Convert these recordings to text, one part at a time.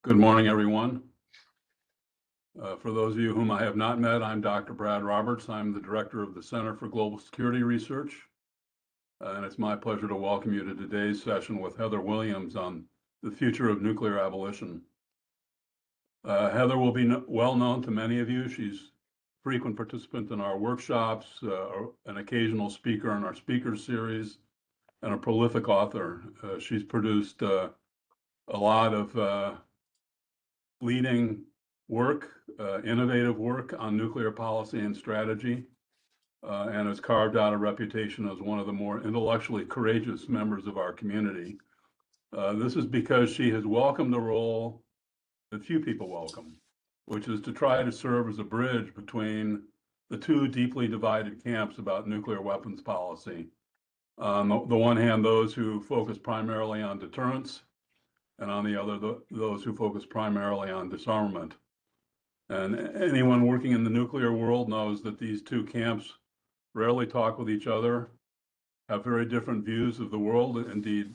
Good morning, everyone. For those of you whom I have not met, I'm Dr. Brad Roberts. I'm the director of the Center for Global Security Research, and it's my pleasure to welcome you to today's session with Heather Williams on the future of nuclear abolition. Heather will be well known to many of you. She's a frequent participant in our workshops, an occasional speaker in our speaker series, and a prolific author. She's produced a lot of leading work, innovative work on nuclear policy and strategy, and has carved out a reputation as one of the more intellectually courageous members of our community. This is because she has welcomed a role that few people welcome, which is to try to serve as a bridge between the two deeply divided camps about nuclear weapons policy. On the one hand, those who focus primarily on deterrence, and on the other, those who focus primarily on disarmament. And anyone working in the nuclear world knows that these two camps rarely talk with each other, have very different views of the world, indeed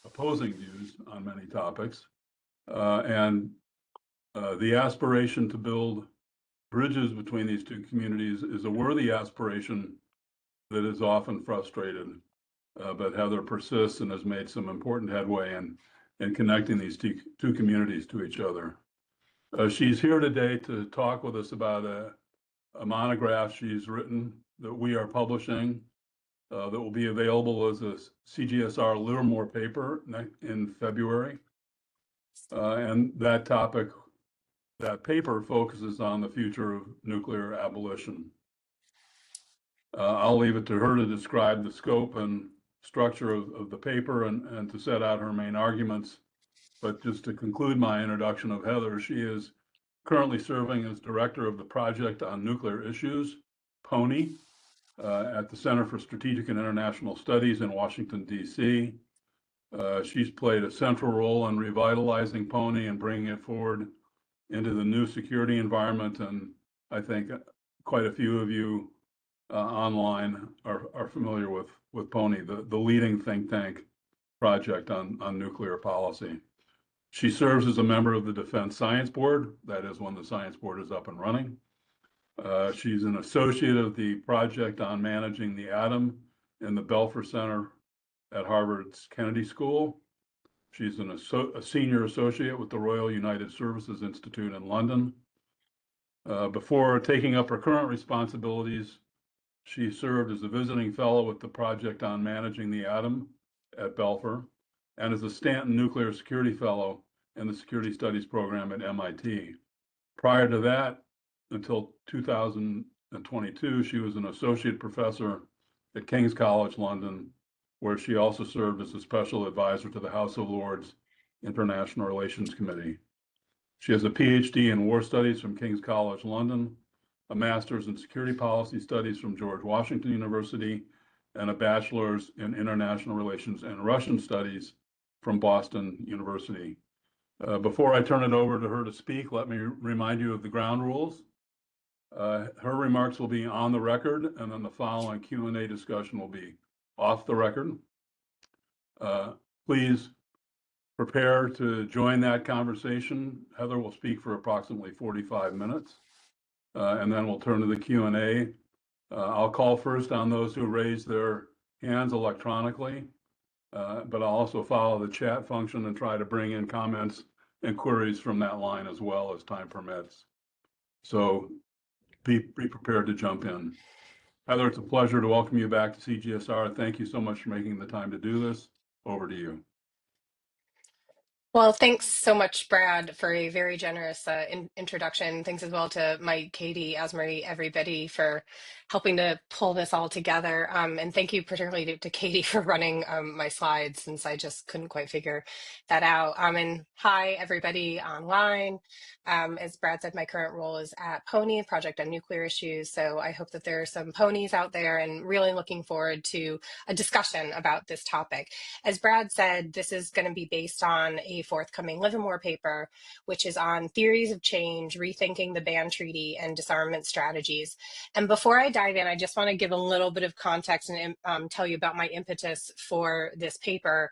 opposing views on many topics. The aspiration to build bridges between these two communities is a worthy aspiration that is often frustrated. But Heather persists and has made some important headway in connecting these two communities to each other. She's here today to talk with us about a monograph she's written that we are publishing that will be available as a CGSR Livermore paper in February. And that topic, that paper focuses on the future of nuclear abolition. I'll leave it to her to describe the scope and structure of the paper and to set out her main arguments. But just to conclude my introduction of Heather, she is currently serving as director of the Project on Nuclear Issues, PONI, at the Center for Strategic and International Studies in Washington, D.C. She's played a central role in revitalizing PONI and bringing it forward into the new security environment. And I think quite a few of you online are familiar with PONI, the leading think tank project on nuclear policy. She serves as a member of the Defense Science Board, that is when the Science Board is up and running. She's an associate of the Project on Managing the Atom in the Belfer Center at Harvard's Kennedy School. She's a senior associate with the Royal United Services Institute in London. Before taking up her current responsibilities, she served as a visiting fellow with the Project on Managing the Atom at Belfer and as a Stanton Nuclear Security Fellow in the Security Studies program at MIT. Prior to that, until 2022, she was an associate professor at King's College London, where she also served as a special advisor to the House of Lords International Relations Committee. She has a PhD in war studies from King's College London, a master's in security policy studies from George Washington University, and a bachelor's in international relations and Russian studies from Boston University. Before I turn it over to her to speak, let me remind you of the ground rules. Her remarks will be on the record, and then the following Q&A discussion will be off the record. Please prepare to join that conversation. Heather will speak for approximately 45 minutes, and then we'll turn to the Q&A. I'll call first on those who raise their hands electronically, but I'll also follow the chat function and try to bring in comments and queries from that line as well as time permits. So be prepared to jump in. Heather, it's a pleasure to welcome you back to CGSR. Thank you so much for making the time to do this. Over to you. Well, thanks so much, Brad, for a very generous introduction. Thanks as well to Mike, Katie, Asmarie, everybody for helping to pull this all together. And thank you particularly to Katie for running my slides, since I just couldn't quite figure that out. And hi, everybody online. As Brad said, my current role is at PONI, Project on Nuclear Issues. So I hope that there are some ponies out there, and really looking forward to a discussion about this topic. As Brad said, this is going to be based on a forthcoming Livermore paper, which is on theories of change, rethinking the ban treaty, and disarmament strategies. And before I dive in, I just want to give a little bit of context and tell you about my impetus for this paper.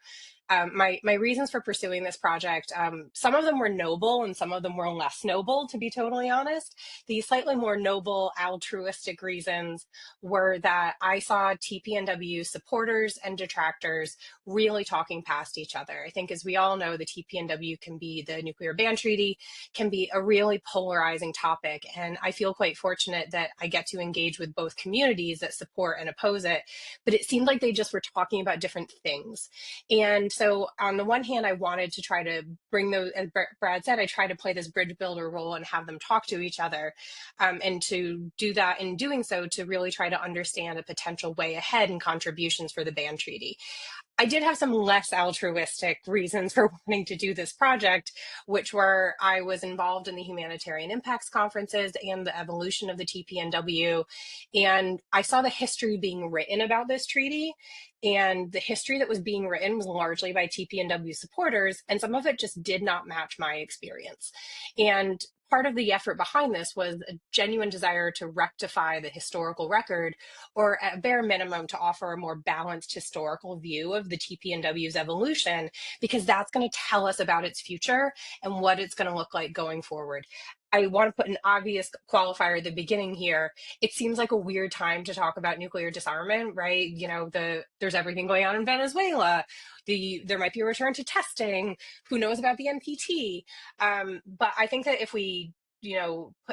My reasons for pursuing this project, some of them were noble and some of them were less noble, to be totally honest. The slightly more noble altruistic reasons were that I saw TPNW supporters and detractors really talking past each other. I think, as we all know, the TPNW can be, the nuclear ban treaty can be a really polarizing topic. And I feel quite fortunate that I get to engage with both communities that support and oppose it. But it seemed like they just were talking about different things. And so on the one hand, I wanted to try to bring those, as Brad said, I try to play this bridge builder role and have them talk to each other. And to do that, in doing so, to really try to understand a potential way ahead and contributions for the ban treaty. I did have some less altruistic reasons for wanting to do this project, which were I was involved in the humanitarian impacts conferences and the evolution of the TPNW. And I saw the history being written about this treaty. And the history that was being written was largely by TPNW supporters, and some of it just did not match my experience. And part of the effort behind this was a genuine desire to rectify the historical record, or at bare minimum to offer a more balanced historical view of the TPNW's evolution, because that's going to tell us about its future and what it's going to look like going forward. I want to put an obvious qualifier at the beginning here. It seems like a weird time to talk about nuclear disarmament, right? You know, there's everything going on in Venezuela. There might be a return to testing. Who knows about the NPT? But I think that if we,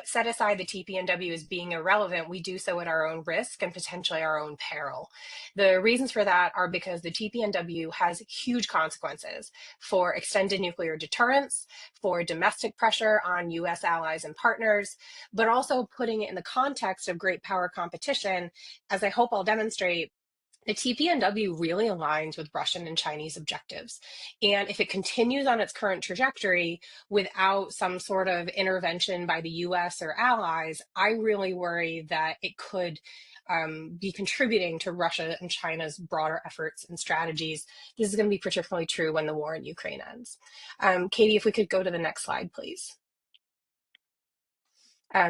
set aside the TPNW as being irrelevant, we do so at our own risk and potentially our own peril. The reasons for that are because the TPNW has huge consequences for extended nuclear deterrence, for domestic pressure on US allies and partners, but also putting it in the context of great power competition, as I hope I'll demonstrate. The TPNW really aligns with Russian and Chinese objectives. And if it continues on its current trajectory without some sort of intervention by the US or allies, I really worry that it could be contributing to Russia and China's broader efforts and strategies. This is going to be particularly true when the war in Ukraine ends. Katie, if we could go to the next slide, please.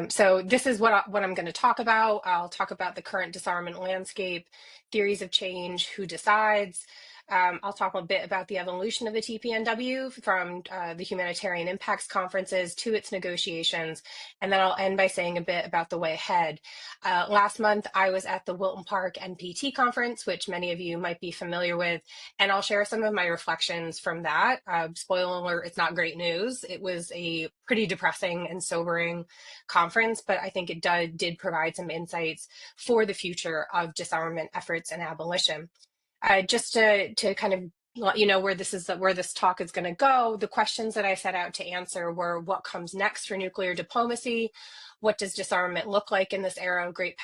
So this is what I'm going to talk about. I'll talk about the current disarmament landscape, theories of change, who decides. I'll talk a bit about the evolution of the TPNW from the humanitarian impacts conferences to its negotiations, and then I'll end by saying a bit about the way ahead. Last month, I was at the Wilton Park NPT conference, which many of you might be familiar with, and I'll share some of my reflections from that. Spoiler alert, it's not great news. It was a pretty depressing and sobering conference, but I think it did provide some insights for the future of disarmament efforts and abolition. Just to kind of let you know where this talk is going to go, the questions that I set out to answer were: what comes next for nuclear diplomacy? What does disarmament look like in this era of great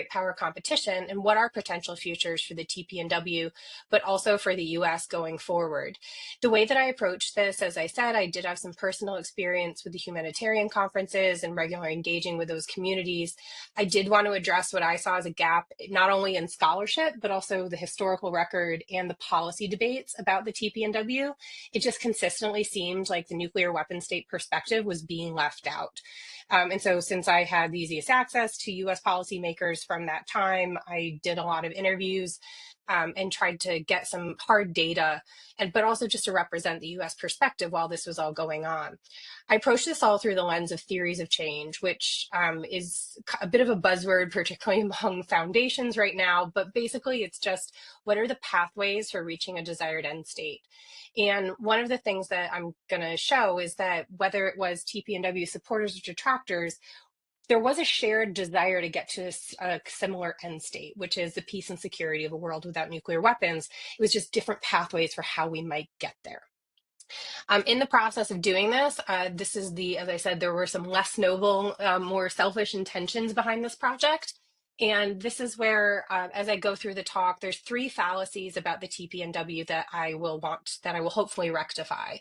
power competition? And what are potential futures for the TPNW, but also for the US going forward? The way that I approached this, as I said, I did have some personal experience with the humanitarian conferences and regularly engaging with those communities. I did want to address what I saw as a gap, not only in scholarship, but also the historical record and the policy debates about the TPNW. It just consistently seemed like the nuclear weapon state perspective was being left out. And so since I had the easiest access to US policymakers from that time, I did a lot of interviews and tried to get some hard data, but also just to represent the US perspective while this was all going on. I approached this all through the lens of theories of change, which is a bit of a buzzword, particularly among foundations right now, but basically it's just, what are the pathways for reaching a desired end state? And one of the things that I'm going to show is that whether it was TPNW supporters or detractors, there was a shared desire to get to a similar end state, which is the peace and security of a world without nuclear weapons. It was just different pathways for how we might get there. In the process of doing this, as I said, there were some less noble, more selfish intentions behind this project. And this is where, as I go through the talk, there's 3 fallacies about the TPNW that I will hopefully rectify.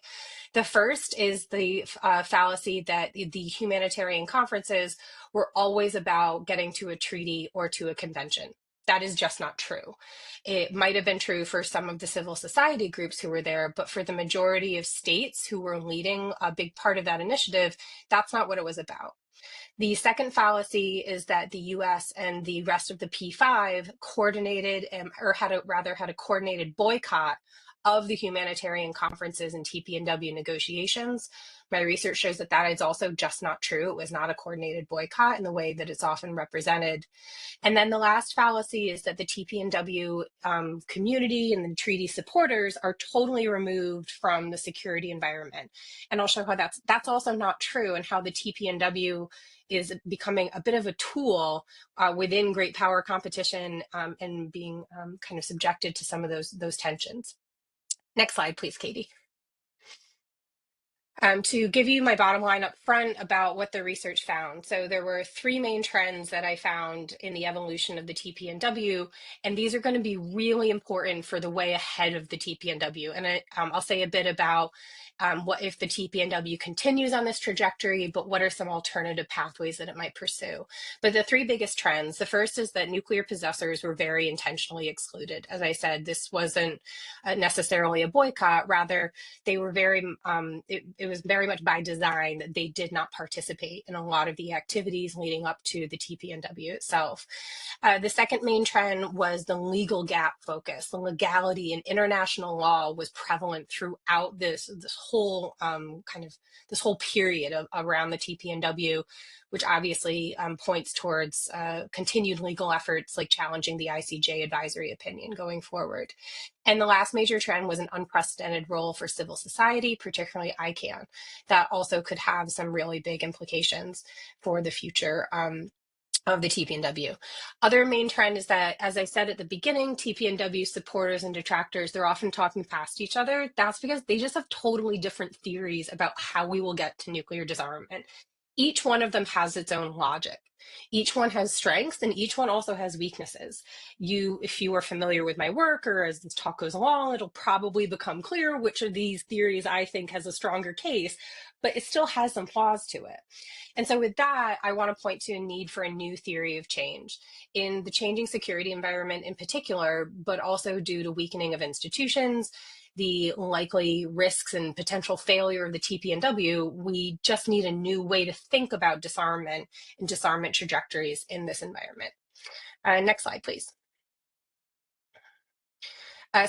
The first is the fallacy that the humanitarian conferences were always about getting to a treaty or to a convention. That is just not true. It might have been true for some of the civil society groups who were there, but for the majority of states who were leading a big part of that initiative, that's not what it was about. The second fallacy is that the US and the rest of the P5 coordinated or had a coordinated boycott of the humanitarian conferences and TPNW negotiations. My research shows that that is also just not true. It was not a coordinated boycott in the way that it's often represented. And then the last fallacy is that the TPNW community and the treaty supporters are totally removed from the security environment. And I'll show how that's also not true, and how the TPNW is becoming a bit of a tool within great power competition and being kind of subjected to some of those tensions. Next slide, please, Katie. To give you my bottom line up front about what the research found. So there were three main trends that I found in the evolution of the TPNW, and these are going to be really important for the way ahead of the TPNW. And I'll say a bit about what if the TPNW continues on this trajectory, but what are some alternative pathways that it might pursue. But the three biggest trends, the first is that nuclear possessors were very intentionally excluded. As I said, this wasn't necessarily a boycott, rather they were it was very much by design that they did not participate in a lot of the activities leading up to the TPNW itself. The second main trend was the legal gap focus. The legality in international law was prevalent throughout this whole this whole period around the TPNW, which obviously points towards continued legal efforts like challenging the ICJ advisory opinion going forward. And the last major trend was an unprecedented role for civil society, particularly ICANN, that also could have some really big implications for the future of the TPNW. Other main trend is that, as I said at the beginning, TPNW supporters and detractors, they're often talking past each other. That's because they just have totally different theories about how we will get to nuclear disarmament. Each one of them has its own logic. Each one has strengths and each one also has weaknesses. If you are familiar with my work, or as this talk goes along, it'll probably become clear which of these theories I think has a stronger case, but it still has some flaws to it. And so with that, I want to point to a need for a new theory of change in the changing security environment in particular, but also due to weakening of institutions, the likely risks and potential failure of the TPNW, we just need a new way to think about disarmament and disarmament trajectories in this environment. Next slide, please.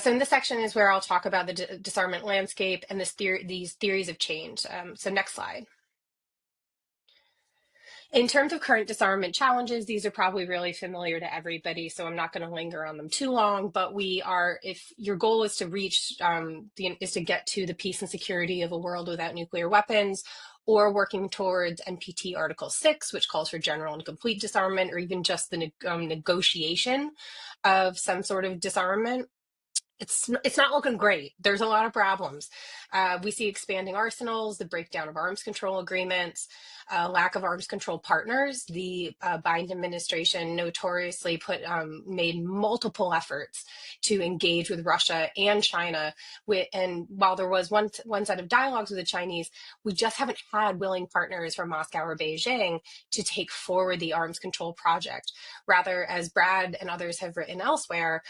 So in this section is where I'll talk about the disarmament landscape and these theories of change. So next slide. In terms of current disarmament challenges, these are probably really familiar to everybody, so I'm not going to linger on them too long, but if your goal is to reach, is to get to the peace and security of a world without nuclear weapons, or working towards NPT Article 6, which calls for general and complete disarmament, or even just the negotiation of some sort of disarmament, it's not looking great. There's a lot of problems. We see expanding arsenals, the breakdown of arms control agreements, lack of arms control partners. The Biden administration notoriously made multiple efforts to engage with Russia and China. And while there was one set of dialogues with the Chinese, we just haven't had willing partners from Moscow or Beijing to take forward the arms control project. Rather, as Brad and others have written elsewhere,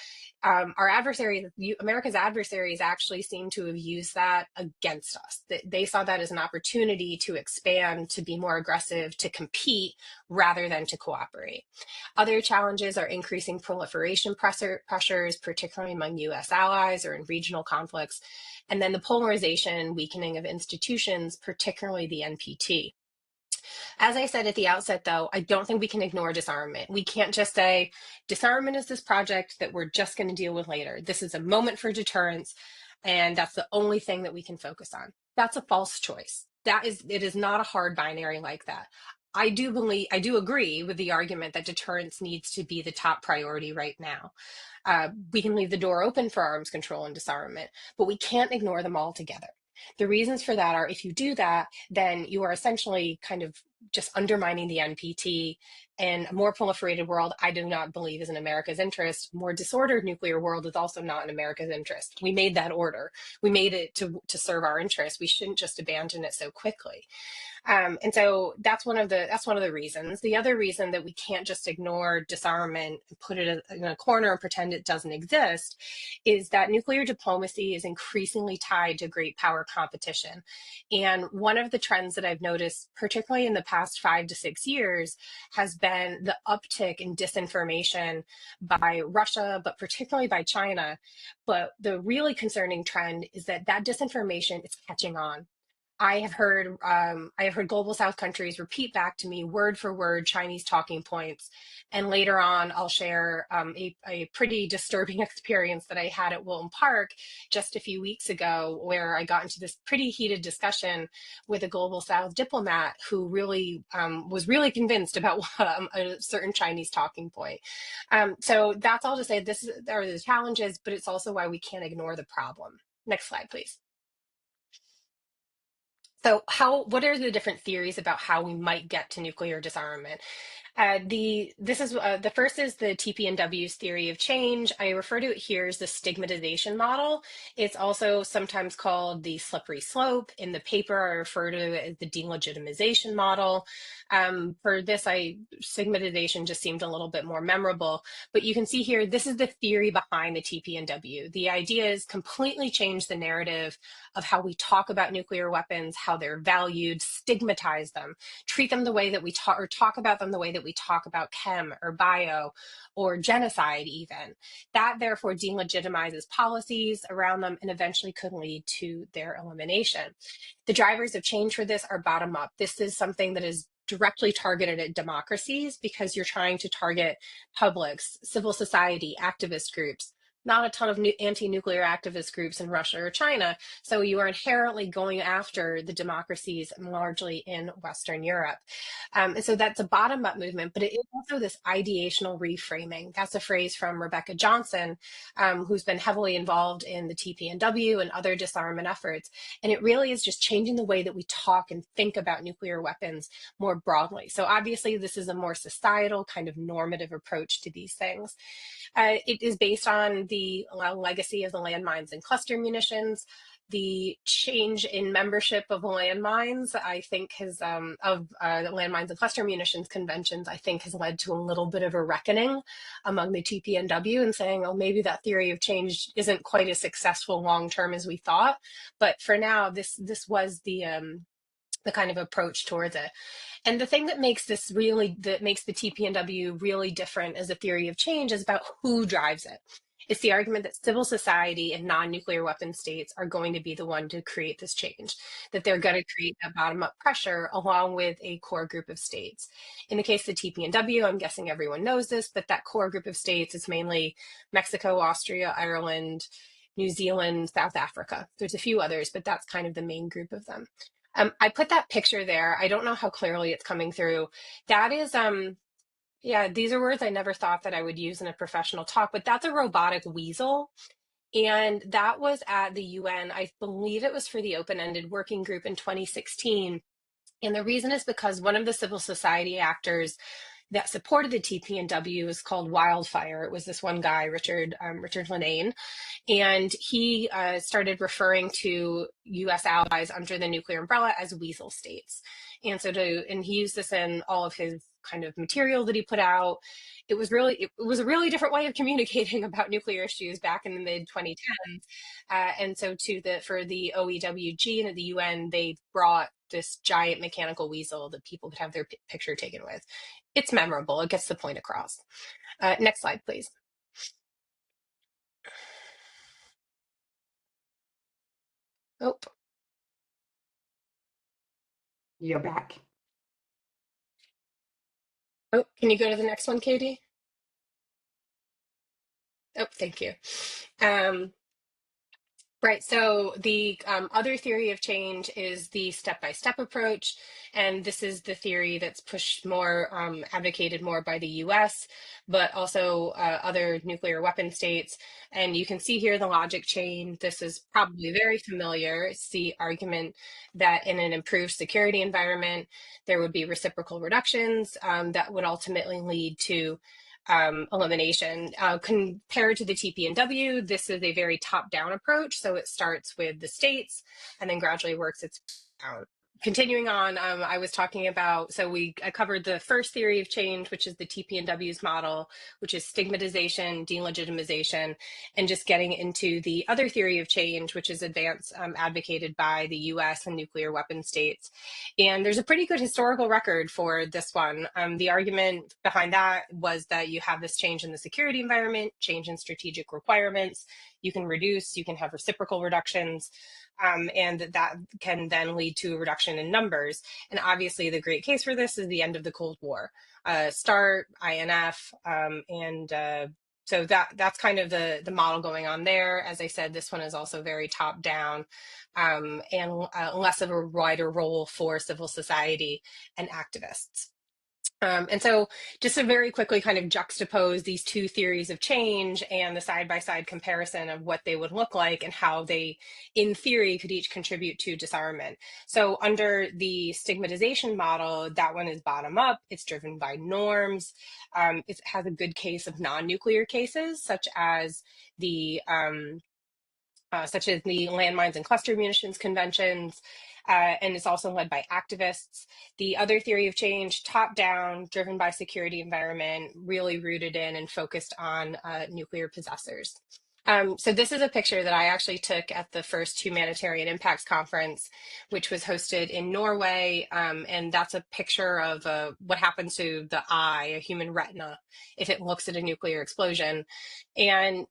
our adversaries, America's adversaries, actually seem to have used that against us. They saw that as an opportunity to expand, to be more aggressive, to compete rather than to cooperate. Other challenges are increasing proliferation pressures, particularly among US allies or in regional conflicts, and then the polarization and weakening of institutions, particularly the NPT. As I said at the outset, though, I don't think we can ignore disarmament. We can't just say, disarmament is this project that we're just going to deal with later. This is a moment for deterrence, and that's the only thing that we can focus on. That's a false choice. It is not a hard binary like that. I do agree with the argument that deterrence needs to be the top priority right now. We can leave the door open for arms control and disarmament, but we can't ignore them altogether. The reasons for that are, if you do that, then you are essentially kind of just undermining the NPT, and a more proliferated world, I do not believe is in America's interest. More disordered nuclear world is also not in America's interest. We made that order. We made it to serve our interests. We shouldn't just abandon it so quickly. And so that's one of the reasons. The other reason that we can't just ignore disarmament and put it in a corner and pretend it doesn't exist is that nuclear diplomacy is increasingly tied to great power competition. And one of the trends that I've noticed, particularly in the past 5 to 6 years, has been been the uptick in disinformation by Russia, but particularly by China. But the really concerning trend is that that disinformation is catching on. I have heard global South countries repeat back to me word for word Chinese talking points, and later on I'll share a pretty disturbing experience that I had at Wilton Park just a few weeks ago, where I got into this pretty heated discussion with a global South diplomat who really was really convinced about a certain Chinese talking point. So that's all to say. There are the challenges, but it's also why we can't ignore the problem. Next slide, please. So what are the different theories about how we might get to nuclear disarmament? The first is the TPNW's theory of change. I refer to it here as the stigmatization model. It's also sometimes called the slippery slope. In the paper, I refer to it as the delegitimization model. For this, stigmatization just seemed a little bit more memorable. But you can see here, this is the theory behind the TPNW. The idea is completely change the narrative of how we talk about nuclear weapons, how they're valued, stigmatize them, treat them the way that we talk, or talk about them the way that we talk about chem or bio or genocide even. That therefore delegitimizes policies around them and eventually could lead to their elimination. The drivers of change for this are bottom up. This is something that is directly targeted at democracies because you're trying to target publics, civil society, activist groups, not a ton of anti-nuclear activist groups in Russia or China. So you are inherently going after the democracies largely in Western Europe. And so that's a bottom-up movement, but it is also this ideational reframing. That's a phrase from Rebecca Johnson, who's been heavily involved in the TPNW and other disarmament efforts. And it really is just changing the way that we talk and think about nuclear weapons more broadly. So obviously this is a more societal kind of normative approach to these things. It is based on the legacy of the landmines and cluster munitions. The change in membership of landmines, I think, has the landmines and cluster munitions conventions, I think, has led to a little bit of a reckoning among the TPNW and saying, oh, maybe that theory of change isn't quite as successful long term as we thought. But for now, this was the kind of approach towards it. And the thing that makes the TPNW really different as a theory of change is about who drives it. It's the argument that civil society and non-nuclear weapon states are going to be the one to create this change, that they're going to create that bottom-up pressure along with a core group of states. In the case of the TPNW, I'm guessing everyone knows this, but that core group of states is mainly Mexico, Austria, Ireland, New Zealand, South Africa. There's a few others, but that's kind of the main group of them. I put that picture there. I don't know how clearly it's coming through. That is, yeah, these are words I never thought that I would use in a professional talk, but that's a robotic weasel. And that was at the UN. I believe it was for the open-ended working group in 2016. And the reason is because one of the civil society actors that supported the TPNW is called Wildfire. It was this one guy, Richard Linane, and he started referring to U.S. allies under the nuclear umbrella as weasel states. And he used this in all of his kind of material that he put out. It was a really different way of communicating about nuclear issues back in the mid 2010s. And so for the OEWG and at the UN, they brought this giant mechanical weasel that people could have their picture taken with. It's memorable. It gets the point across. Next slide, please. Oh, You're back. oh, can you go to the next one, Katie? Oh, thank you. Right, so the other theory of change is the step-by-step approach, and this is the theory that's pushed more, advocated more by the US, but also other nuclear weapon states. And you can see here the logic chain. This is probably very familiar. It's the argument that in an improved security environment, there would be reciprocal reductions that would ultimately lead to elimination. Compared to the TPNW, this is a very top-down approach. So it starts with the states and then gradually works its way down. continuing on, I was talking about, I covered the first theory of change, which is the TPNW's model, which is stigmatization, delegitimization, and just getting into the other theory of change, which is advance advocated by the US and nuclear weapon states. And there's a pretty good historical record for this one. The argument behind that was that you have this change in the security environment, change in strategic requirements, you can reduce, you can have reciprocal reductions, and that can then lead to a reduction in numbers. And obviously the great case for this is the end of the Cold War. START, INF, so that's kind of the model going on there. As I said, this one is also very top down, and less of a wider role for civil society and activists. And so just to very quickly kind of juxtapose these two theories of change and the side-by-side comparison of what they would look like and how they, in theory, could each contribute to disarmament. So under the stigmatization model, that one is bottom up. It's driven by norms. It has a good case of non-nuclear cases, such as the landmines and cluster munitions conventions, and it's also led by activists. The other theory of change, top down, driven by security environment, really rooted in and focused on nuclear possessors. So this is a picture that I actually took at the first Humanitarian Impacts Conference, which was hosted in Norway. And that's a picture of what happens to the eye, a human retina, if it looks at a nuclear explosion. And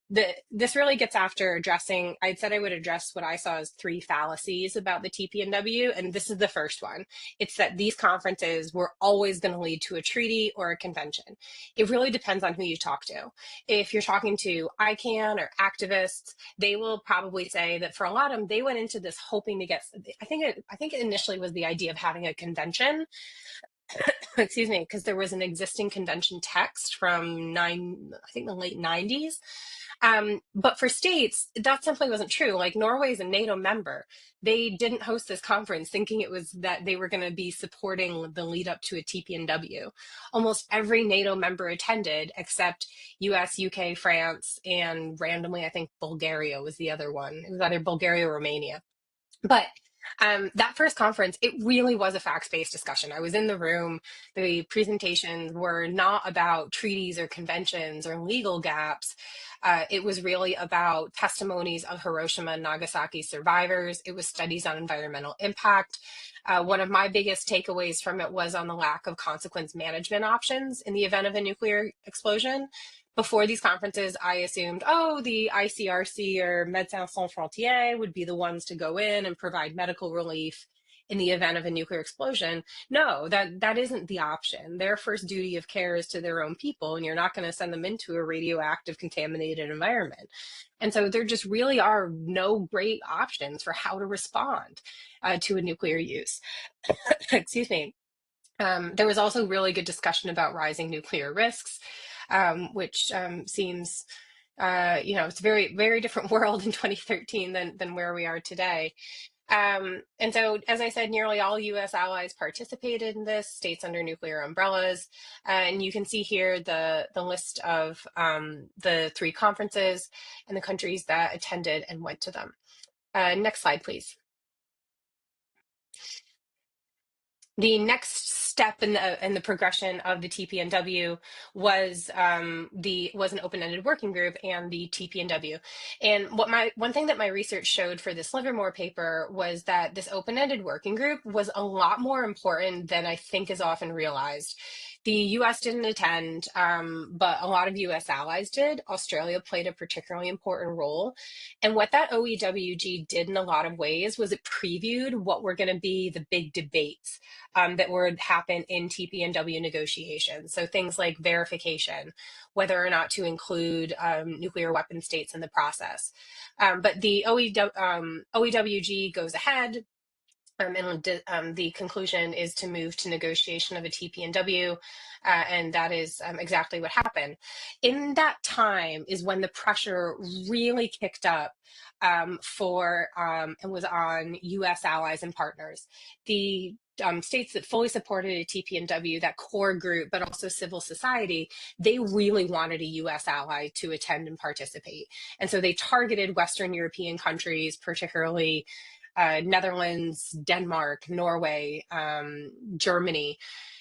this really gets after addressing, I'd said I would address what I saw as 3 fallacies about the TPNW, and this is the first one. It's that these conferences were always going to lead to a treaty or a convention. It really depends on who you talk to. If you're talking to ICANN or activists, they will probably say that for a lot of them, they went into this hoping to get, I think it initially was the idea of having a convention, excuse me, because there was an existing convention text from the late 90s. But for states, that simply wasn't true. Like Norway is a NATO member. They didn't host this conference thinking it was that they were going to be supporting the lead up to a TPNW. Almost every NATO member attended except US, UK, France, and randomly, I think Bulgaria was the other one. It was either Bulgaria or Romania. But that first conference, it really was a facts-based discussion. I was in the room. The presentations were not about treaties or conventions or legal gaps. It was really about testimonies of Hiroshima and Nagasaki survivors. It was studies on environmental impact. One of my biggest takeaways from it was on the lack of consequence management options in the event of a nuclear explosion. Before these conferences, I assumed, oh, the ICRC or Médecins Sans Frontières would be the ones to go in and provide medical relief in the event of a nuclear explosion. No, that isn't the option. Their first duty of care is to their own people, and you're not going to send them into a radioactive contaminated environment. And so there just really are no great options for how to respond to a nuclear use. Excuse me. There was also really good discussion about rising nuclear risks, which seems, it's a very, very different world in 2013 than where we are today. And so, as I said, nearly all US allies participated in this, states under nuclear umbrellas. And you can see here the list of the 3 conferences and the countries that attended and went to them. Next slide, please. The next step in the progression of the TPNW was an open-ended working group and the TPNW. And one thing that my research showed for this Livermore paper was that this open-ended working group was a lot more important than I think is often realized. The US didn't attend, but a lot of US allies did. Australia played a particularly important role. And what that OEWG did in a lot of ways was it previewed what were going to be the big debates that would happen in TPNW negotiations. So things like verification, whether or not to include nuclear weapon states in the process. But the OEWG goes ahead. And the conclusion is to move to negotiation of a TPNW, and that is exactly what happened. In that time is when the pressure really kicked up and was on US allies and partners. The states that fully supported a TPNW, that core group, but also civil society, they really wanted a US ally to attend and participate. And so they targeted Western European countries, particularly Netherlands, Denmark, Norway, Germany,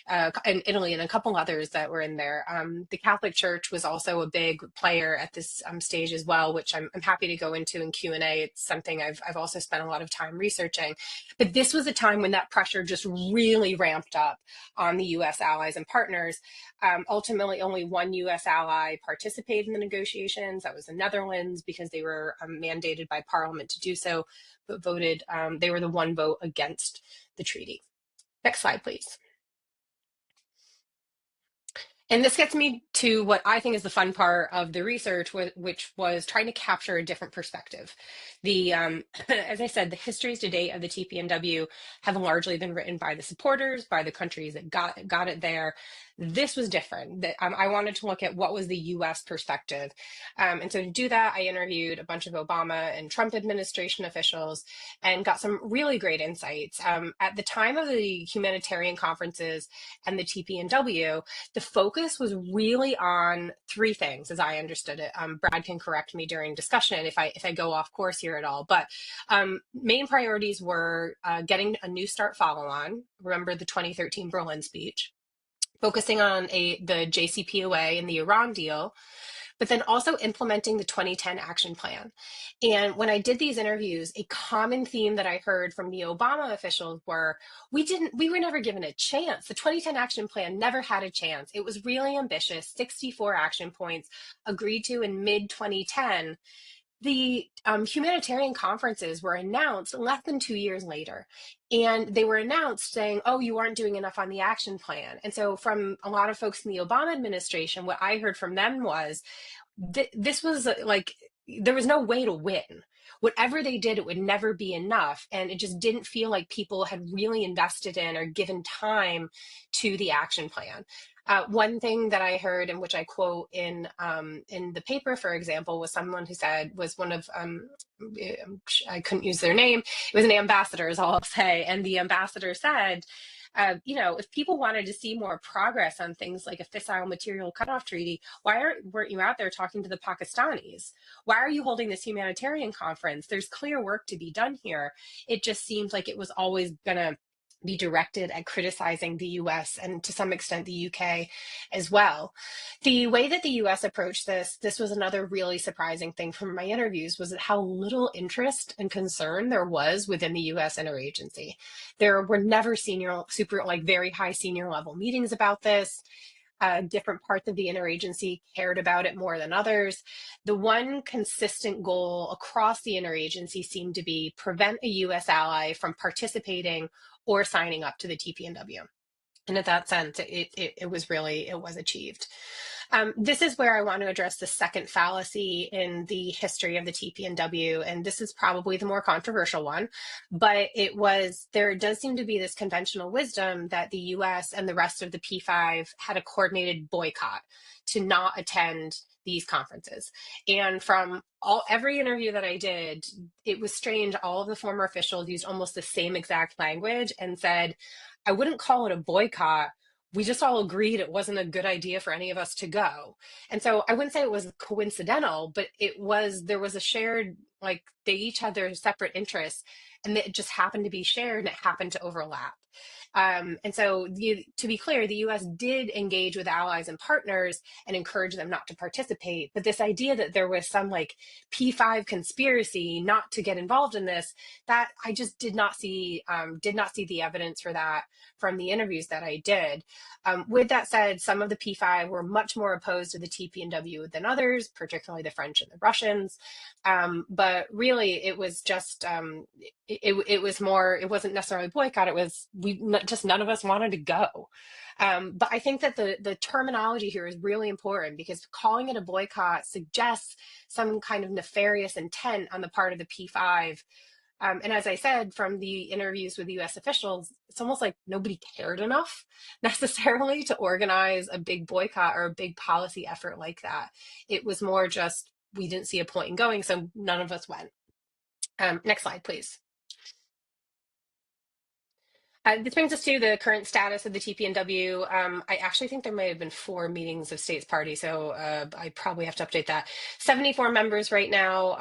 and Italy, and a couple others that were in there. The Catholic Church was also a big player at this stage as well, which I'm happy to go into in Q&A. It's something I've also spent a lot of time researching. But this was a time when that pressure just really ramped up on the U.S. allies and partners. Ultimately, only one U.S. ally participated in the negotiations. That was the Netherlands, because they were mandated by Parliament to do so, but voted, they were the one vote against the treaty. Next slide, please. And this gets me to what I think is the fun part of the research, which was trying to capture a different perspective. As I said, the histories to date of the TPNW have largely been written by the supporters, by the countries that got it there. This was different. I wanted to look at what was the U.S. perspective. And so to do that, I interviewed a bunch of Obama and Trump administration officials and got some really great insights. At the time of the humanitarian conferences and the TPNW, the focus was really on three things, as I understood it. Brad can correct me during discussion if I go off course here at all. But main priorities were getting a New START follow-on. Remember the 2013 Berlin speech. Focusing on the JCPOA and the Iran deal, but then also implementing the 2010 action plan. And when I did these interviews, a common theme that I heard from the Obama officials were, we were never given a chance. The 2010 action plan never had a chance. It was really ambitious, 64 action points agreed to in mid 2010. The humanitarian conferences were announced less than 2 years later, and they were announced saying, oh, you aren't doing enough on the action plan. And so from a lot of folks in the Obama administration, what I heard from them was this was like, there was no way to win. Whatever they did, it would never be enough. And it just didn't feel like people had really invested in or given time to the action plan. One thing that I heard, and which I quote in the paper, for example, was someone who said, was one of, I couldn't use their name, it was an ambassador is all I'll say, and the ambassador said, if people wanted to see more progress on things like a fissile material cutoff treaty, weren't you out there talking to the Pakistanis? Why are you holding this humanitarian conference? There's clear work to be done here. It just seemed like it was always going to be directed at criticizing the US and to some extent the UK as well. The way that the US approached this was another really surprising thing from my interviews, was how little interest and concern there was within the US interagency. There were never very high senior level meetings about this. Different parts of the interagency cared about it more than others. The one consistent goal across the interagency seemed to be prevent a US ally from participating or signing up to the TPNW. And in that sense, it was achieved. This is where I want to address the second fallacy in the history of the TPNW, and this is probably the more controversial one, but there does seem to be this conventional wisdom that the US and the rest of the P5 had a coordinated boycott to not attend these conferences. And from every interview that I did, it was strange. All of the former officials used almost the same exact language and said, I wouldn't call it a boycott. We just all agreed it wasn't a good idea for any of us to go. And so I wouldn't say it was coincidental, but there was a shared, like, they each had their separate interests, and it just happened to be shared and it happened to overlap. And so to be clear, the US did engage with allies and partners and encourage them not to participate. But this idea that there was some like P5 conspiracy not to get involved in this, that I just did not see the evidence for that from the interviews that I did. With that said, some of the P5 were much more opposed to the TPNW than others, particularly the French and the Russians. But really, it was just, it wasn't necessarily boycott. It was, none of us wanted to go. But I think that the terminology here is really important, because calling it a boycott suggests some kind of nefarious intent on the part of the P5. And as I said, from the interviews with US officials, it's almost like nobody cared enough necessarily to organize a big boycott or a big policy effort like that. It was more just, we didn't see a point in going, so none of us went. Next slide, please. This brings us to the current status of the TPNW. I actually think there may have been 4 meetings of states party, so I probably have to update that. 74 members right now.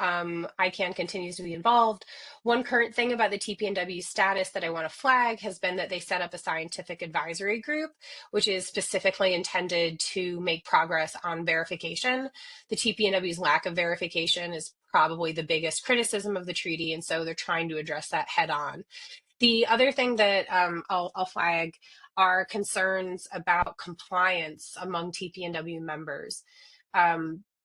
ICANN continues to be involved. One current thing about the TPNW status that I want to flag has been that they set up a scientific advisory group, which is specifically intended to make progress on verification. The TPNW's lack of verification is probably the biggest criticism of the treaty, and so they're trying to address that head on. The other thing that I'll flag are concerns about compliance among TPNW members.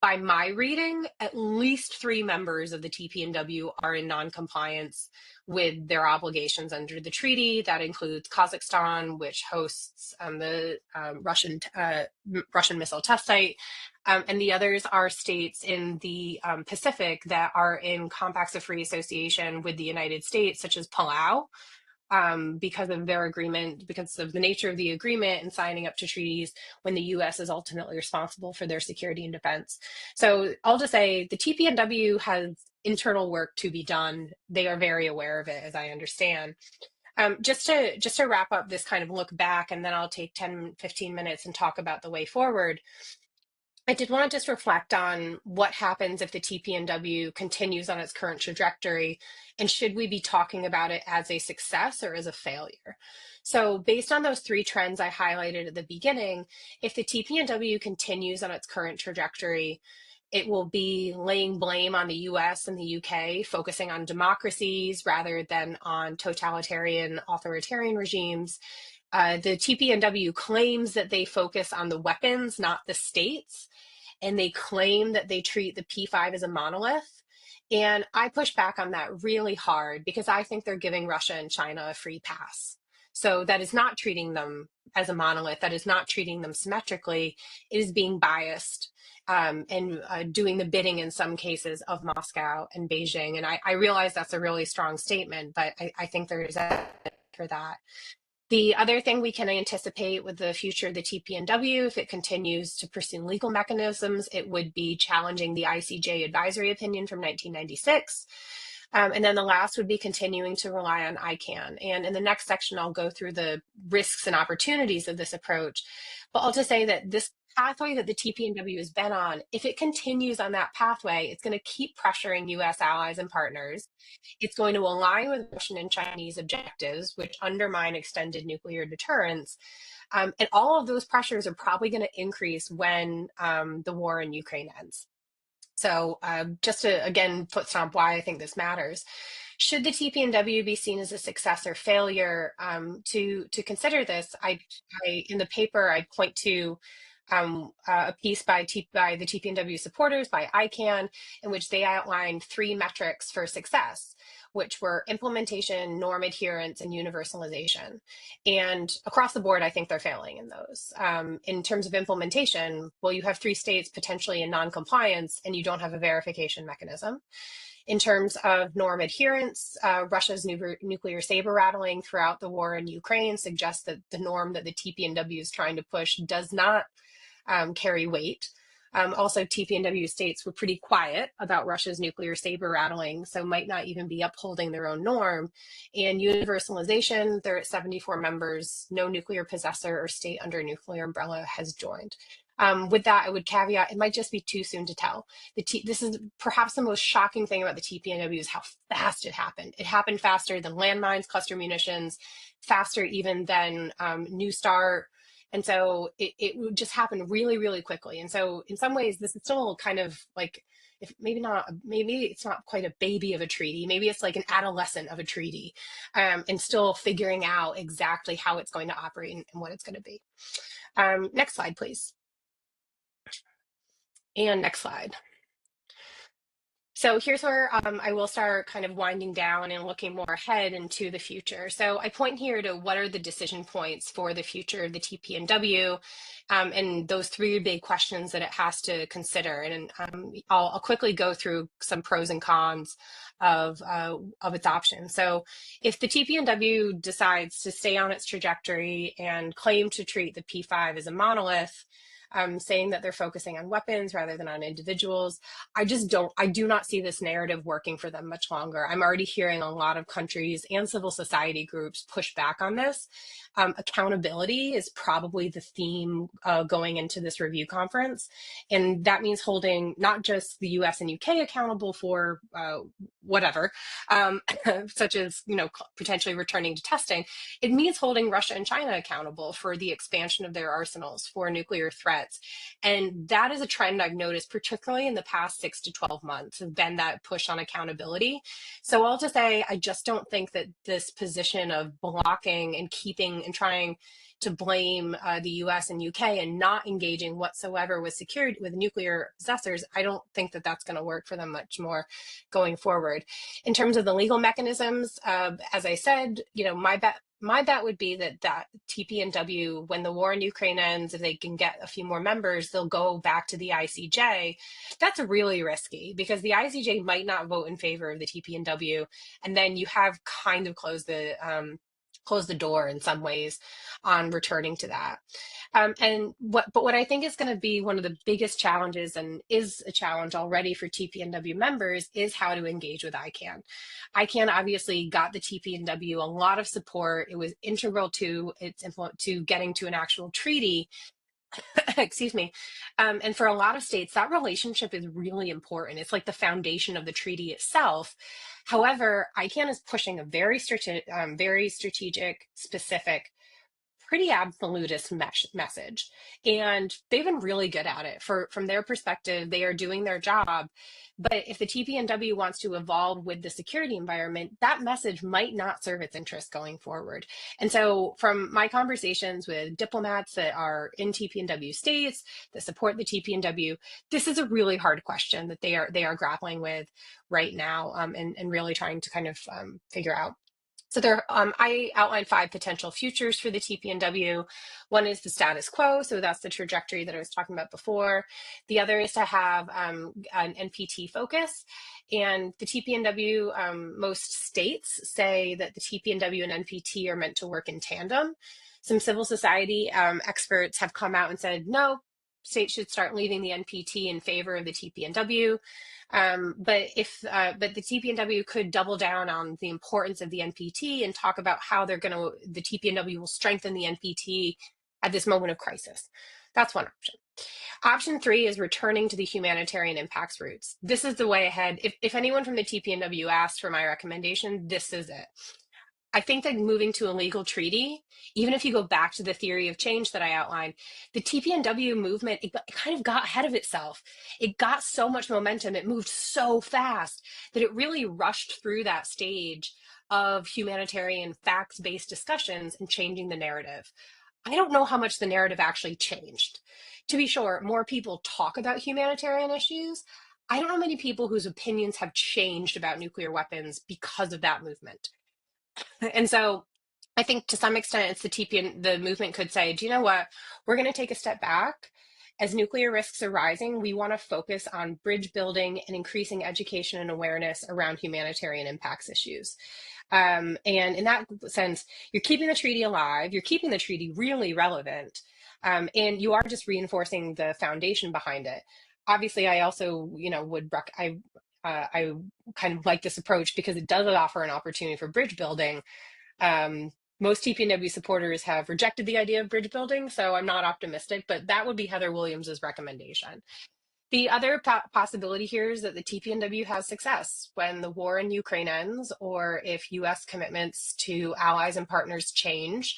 By my reading, at least 3 members of the TPNW are in non-compliance with their obligations under the treaty. That includes Kazakhstan, which hosts the Russian missile test site, and the others are states in the Pacific that are in compacts of free association with the United States, such as Palau. Because of their agreement, because of the nature of the agreement and signing up to treaties when the US is ultimately responsible for their security and defense. So I'll just say the TPNW has internal work to be done. They are very aware of it, as I understand. Just to wrap up this kind of look back, and then I'll take 10, 15 minutes and talk about the way forward. I did want to just reflect on what happens if the TPNW continues on its current trajectory, and should we be talking about it as a success or as a failure? So based on those 3 trends I highlighted at the beginning, if the TPNW continues on its current trajectory, it will be laying blame on the US and the UK, focusing on democracies rather than on totalitarian, authoritarian regimes. The TPNW claims that they focus on the weapons, not the states, and they claim that they treat the P5 as a monolith. And I push back on that really hard because I think they're giving Russia and China a free pass. So that is not treating them as a monolith. That is not treating them symmetrically. It is being biased and doing the bidding in some cases of Moscow and Beijing. And I realize that's a really strong statement, but I think there is a for that. The other thing we can anticipate with the future of the TPNW, if it continues to pursue legal mechanisms, it would be challenging the ICJ advisory opinion from 1996. And then the last would be continuing to rely on ICANN. And in the next section, I'll go through the risks and opportunities of this approach. But I'll just say that this pathway that the TPNW has been on, if it continues on that pathway, it's going to keep pressuring US allies and partners. It's going to align with Russian and Chinese objectives, which undermine extended nuclear deterrence. And all of those pressures are probably going to increase when the war in Ukraine ends. So just to, again, foot stomp why I think this matters. Should the TPNW be seen as a success or failure? To consider this, I in the paper, I point to a piece by the TPNW supporters, by ICANN, in which they outlined 3 metrics for success, which were implementation, norm adherence, and universalization. And across the board, I think they're failing in those. In terms of implementation, well, you have 3 states potentially in non-compliance, and you don't have a verification mechanism. In terms of norm adherence, Russia's nuclear saber rattling throughout the war in Ukraine suggests that the norm that the TPNW is trying to push does not carry weight. Also, TPNW states were pretty quiet about Russia's nuclear saber rattling, so might not even be upholding their own norm. And universalization, they're at 74 members. No nuclear possessor or state under nuclear umbrella has joined. With that, I would caveat, it might just be too soon to tell. This is perhaps the most shocking thing about the TPNW is how fast it happened. It happened faster than landmines, cluster munitions, faster even than New START. And so it would just happen really, really quickly. And so in some ways, this is still kind of like, if maybe it's not quite a baby of a treaty. Maybe it's like an adolescent of a treaty, and still figuring out exactly how it's going to operate and what it's going to be. Next slide, please. And next slide. So here's where I will start kind of winding down and looking more ahead into the future. So I point here to what are the decision points for the future of the TPNW, and those 3 big questions that it has to consider. And I'll quickly go through some pros and cons of its options. So if the TPNW decides to stay on its trajectory and claim to treat the P5 as a monolith, saying that they're focusing on weapons rather than on individuals. I do not see this narrative working for them much longer. I'm already hearing a lot of countries and civil society groups push back on this. Accountability is probably the theme going into this review conference. And that means holding not just the US and UK accountable for whatever, such as, potentially returning to testing. It means holding Russia and China accountable for the expansion of their arsenals for nuclear threats. And that is a trend I've noticed, particularly in the past 6 to 12 months, have been that push on accountability. So all to say, I just don't think that this position of blocking and keeping and trying to blame the US and UK and not engaging whatsoever with security, with nuclear possessors, I don't think that that's going to work for them much more going forward. In terms of the legal mechanisms, as I said, my bet would be that TPNW, when the war in Ukraine ends, if they can get a few more members, they'll go back to the ICJ. That's really risky because the ICJ might not vote in favor of the TPNW, and then you have kind of closed the door in some ways on returning to that. But what I think is going to be one of the biggest challenges, and is a challenge already for TPNW members, is how to engage with ICANN. ICANN obviously got the TPNW a lot of support. It was integral to to getting to an actual treaty. Excuse me. And for a lot of states, that relationship is really important. It's like the foundation of the treaty itself. However, ICANN is pushing a very strategic, specific, pretty absolutist message. And they've been really good at it. From their perspective, they are doing their job. But if the TPNW wants to evolve with the security environment, that message might not serve its interests going forward. And so from my conversations with diplomats that are in TPNW states that support the TPNW, this is a really hard question that they are grappling with right now, and really trying to kind of figure out. So I outlined 5 potential futures for the TPNW. One is the status quo, so that's the trajectory that I was talking about before. The other is to have an NPT focus, and the TPNW, most states say that the TPNW and NPT are meant to work in tandem. Some civil society experts have come out and said, no, states should start leaving the NPT in favor of the TPNW. But the TPNW could double down on the importance of the NPT and talk about how the TPNW will strengthen the NPT at this moment of crisis. That's one option. Option 3 is returning to the humanitarian impacts routes. This is the way ahead. If anyone from the TPNW asked for my recommendation, this is it. I think that moving to a legal treaty, even if you go back to the theory of change that I outlined, the TPNW movement, it kind of got ahead of itself. It got so much momentum. It moved so fast that it really rushed through that stage of humanitarian facts-based discussions and changing the narrative. I don't know how much the narrative actually changed. To be sure, more people talk about humanitarian issues. I don't know many people whose opinions have changed about nuclear weapons because of that movement. And so I think to some extent it's the movement could say, do you know what? We're going to take a step back. As nuclear risks are rising, we want to focus on bridge building and increasing education and awareness around humanitarian impacts issues. And in that sense, you're keeping the treaty alive, you're keeping the treaty really relevant, and you are just reinforcing the foundation behind it. Obviously, I also, I kind of like this approach because it does offer an opportunity for bridge building. Most TPNW supporters have rejected the idea of bridge building, so I'm not optimistic, but that would be Heather Williams's recommendation. The other possibility here is that the TPNW has success when the war in Ukraine ends, or if US commitments to allies and partners change,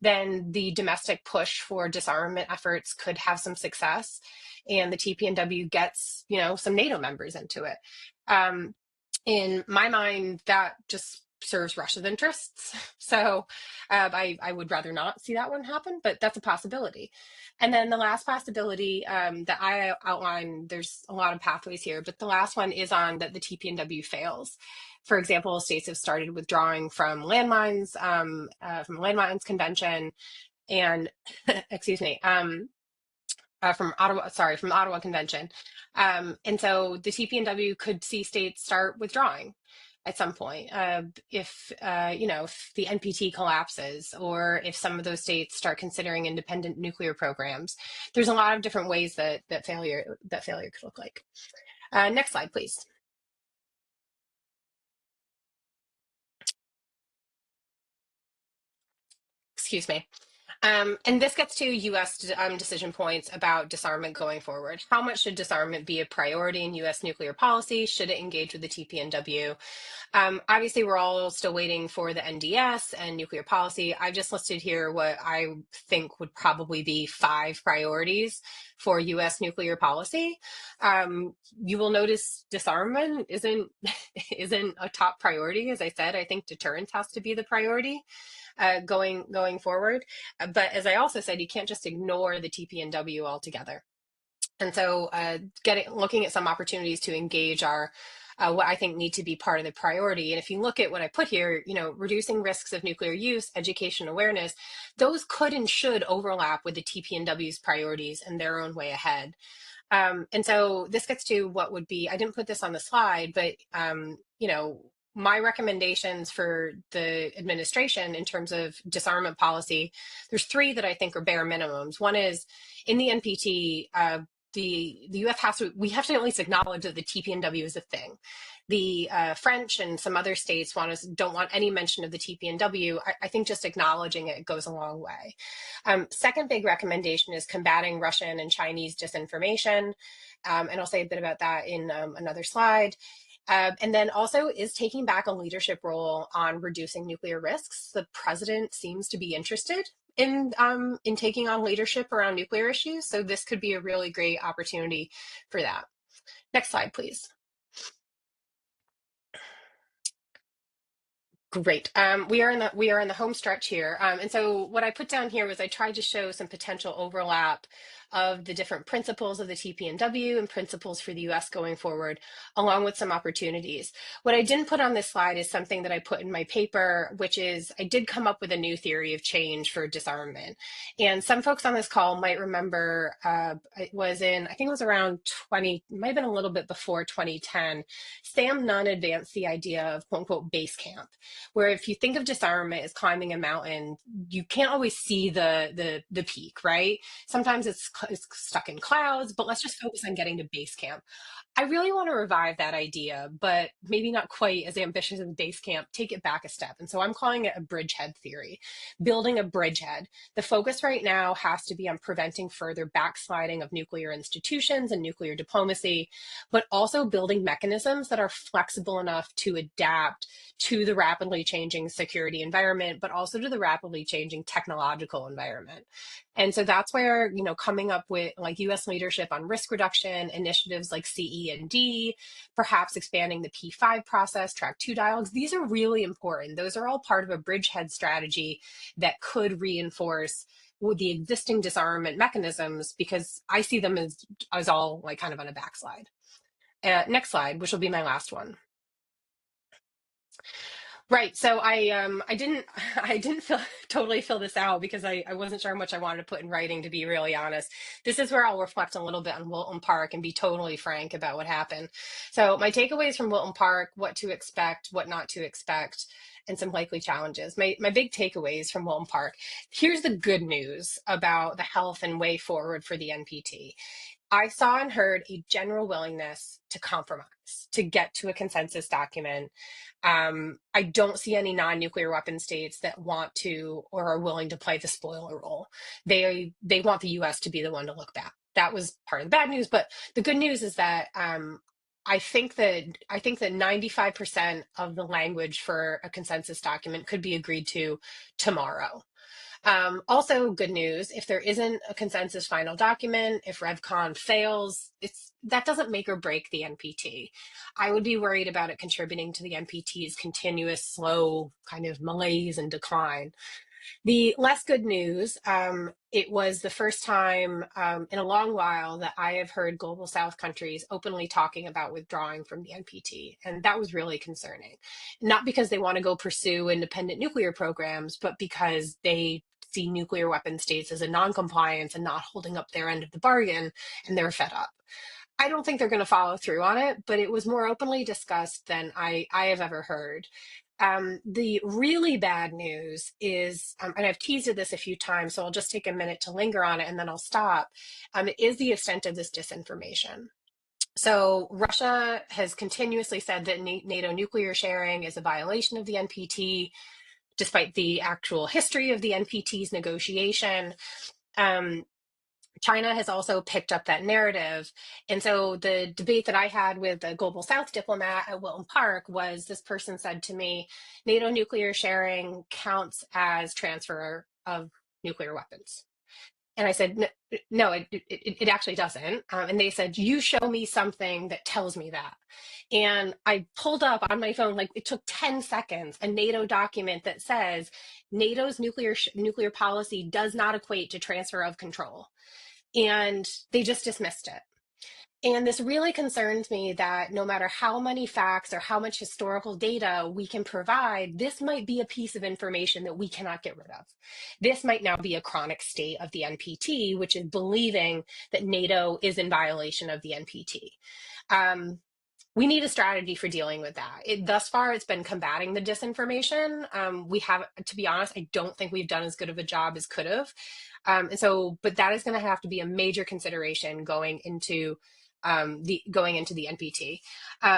then the domestic push for disarmament efforts could have some success, and the TPNW gets, some NATO members into it. In my mind, that just serves Russia's interests. So I would rather not see that one happen, but that's a possibility. And then the last possibility that I outlined, there's a lot of pathways here, but the last one is on that the TPNW fails. For example, states have started withdrawing from landmines, from Landmines Convention, and excuse me, from the Ottawa Convention. And so the TPNW could see states start withdrawing. at some point. If if the NPT collapses, or if some of those states start considering independent nuclear programs, there's a lot of different ways that failure could look like. Next slide, please. Excuse me. And this gets to U.S. Decision points about disarmament going forward. How much should disarmament be a priority in U.S. nuclear policy? Should it engage with the TPNW? Obviously, we're all still waiting for the NDS and nuclear policy. I've just listed here what I think would probably be 5 priorities for U.S. nuclear policy. You will notice disarmament isn't a top priority. As I said, I think deterrence has to be the priority going forward. But as I also said, you can't just ignore the TPNW altogether. And so looking at some opportunities to engage are what I think need to be part of the priority. And if you look at what I put here, reducing risks of nuclear use, education awareness, those could and should overlap with the TPNW's priorities and their own way ahead. And so this gets to what would be, I didn't put this on the slide, but, my recommendations for the administration in terms of disarmament policy, there's 3 that I think are bare minimums. One is in the NPT, the US we have to at least acknowledge that the TPNW is a thing. The French and some other states don't want any mention of the TPNW. I think just acknowledging it goes a long way. Second big recommendation is combating Russian and Chinese disinformation. And I'll say a bit about that in another slide. And then also is taking back a leadership role on reducing nuclear risks. The president seems to be interested in taking on leadership around nuclear issues. So this could be a really great opportunity for that. Next slide, please. Great. We are in the home stretch here. And so what I put down here was I tried to show some potential overlap of the different principles of the TPNW and principles for the US going forward, along with some opportunities. What I didn't put on this slide is something that I put in my paper, which is I did come up with a new theory of change for disarmament. And some folks on this call might remember it was I think it was around it might have been a little bit before 2010, Sam Nunn advanced the idea of quote unquote base camp, where if you think of disarmament as climbing a mountain, you can't always see the peak, right? Sometimes it's stuck in clouds, but let's just focus on getting to base camp. I really want to revive that idea, but maybe not quite as ambitious as base camp, take it back a step. And so I'm calling it a bridgehead theory, building a bridgehead. The focus right now has to be on preventing further backsliding of nuclear institutions and nuclear diplomacy, but also building mechanisms that are flexible enough to adapt to the rapidly changing security environment, but also to the rapidly changing technological environment. And so that's where, coming up with like US leadership on risk reduction, initiatives like CE&D, perhaps expanding the P5 process, track 2 dialogues, these are really important. Those are all part of a bridgehead strategy that could reinforce the existing disarmament mechanisms, because I see them as all like kind of on a backslide. Next slide, which will be my last one. Right. So I didn't totally fill this out because I wasn't sure how much I wanted to put in writing, to be really honest. This is where I'll reflect a little bit on Wilton Park and be totally frank about what happened. So my takeaways from Wilton Park: what to expect, what not to expect, and some likely challenges. My big takeaways from Wilton Park. Here's the good news about the health and way forward for the NPT. I saw and heard a general willingness to compromise, to get to a consensus document. I don't see any non-nuclear weapon states that want to or are willing to play the spoiler role. They want the US to be the one to look back. That was part of the bad news, but the good news is that I think that 95% of the language for a consensus document could be agreed to tomorrow. Also, good news, if there isn't a consensus final document, if RevCon fails, that doesn't make or break the NPT. I would be worried about it contributing to the NPT's continuous slow kind of malaise and decline. The less good news, it was the first time in a long while that I have heard Global South countries openly talking about withdrawing from the NPT. And that was really concerning. Not because they want to go pursue independent nuclear programs, but because they see nuclear weapon states as a non-compliance and not holding up their end of the bargain, and they're fed up. I don't think they're going to follow through on it, but it was more openly discussed than I have ever heard. The really bad news is, and I've teased this a few times, so I'll just take a minute to linger on it and then I'll stop, is the extent of this disinformation. So Russia has continuously said that NATO nuclear sharing is a violation of the NPT, despite the actual history of the NPT's negotiation. China has also picked up that narrative. And so the debate that I had with a Global South diplomat at Wilton Park was, this person said to me, NATO nuclear sharing counts as transfer of nuclear weapons. And I said, no, it actually doesn't. And they said, you show me something that tells me that. And I pulled up on my phone, like it took 10 seconds, a NATO document that says NATO's nuclear policy does not equate to transfer of control. And they just dismissed it. And this really concerns me that no matter how many facts or how much historical data we can provide, this might be a piece of information that we cannot get rid of. This might now be a chronic state of the NPT, which is believing that NATO is in violation of the NPT. We need a strategy for dealing with that. Thus far, it's been combating the disinformation. We have, to be honest, I don't think we've done as good of a job as could have. But that is going to have to be a major consideration going into the NPT.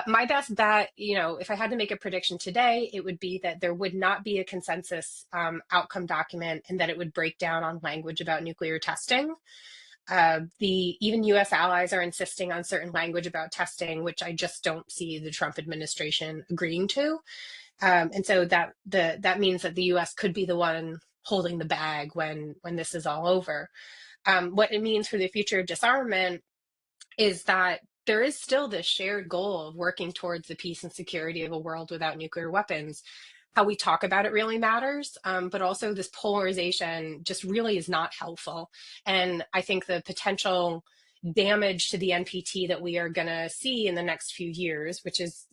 My best bet, if I had to make a prediction today, it would be that there would not be a consensus outcome document, and that it would break down on language about nuclear testing. Even US allies are insisting on certain language about testing, which I just don't see the Trump administration agreeing to. And so that means that the US could be the one holding the bag when this is all over. What it means for the future of disarmament is that there is still this shared goal of working towards the peace and security of a world without nuclear weapons. How we talk about it really matters, but also this polarization just really is not helpful. And I think the potential damage to the NPT that we are going to see in the next few years, which is,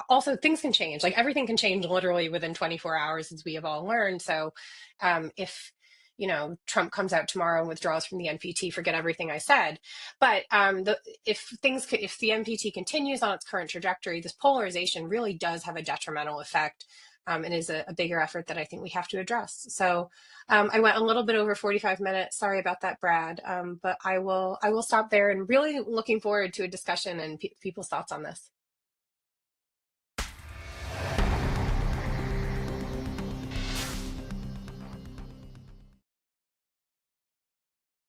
also things can change. Like everything can change literally within 24 hours, as we have all learned. So if Trump comes out tomorrow and withdraws from the NPT, forget everything I said. But if the NPT continues on its current trajectory, this polarization really does have a detrimental effect. And is a bigger effort that I think we have to address. So I went a little bit over 45 minutes. Sorry about that, Brad. But I will stop there, and really looking forward to a discussion and people's thoughts on this.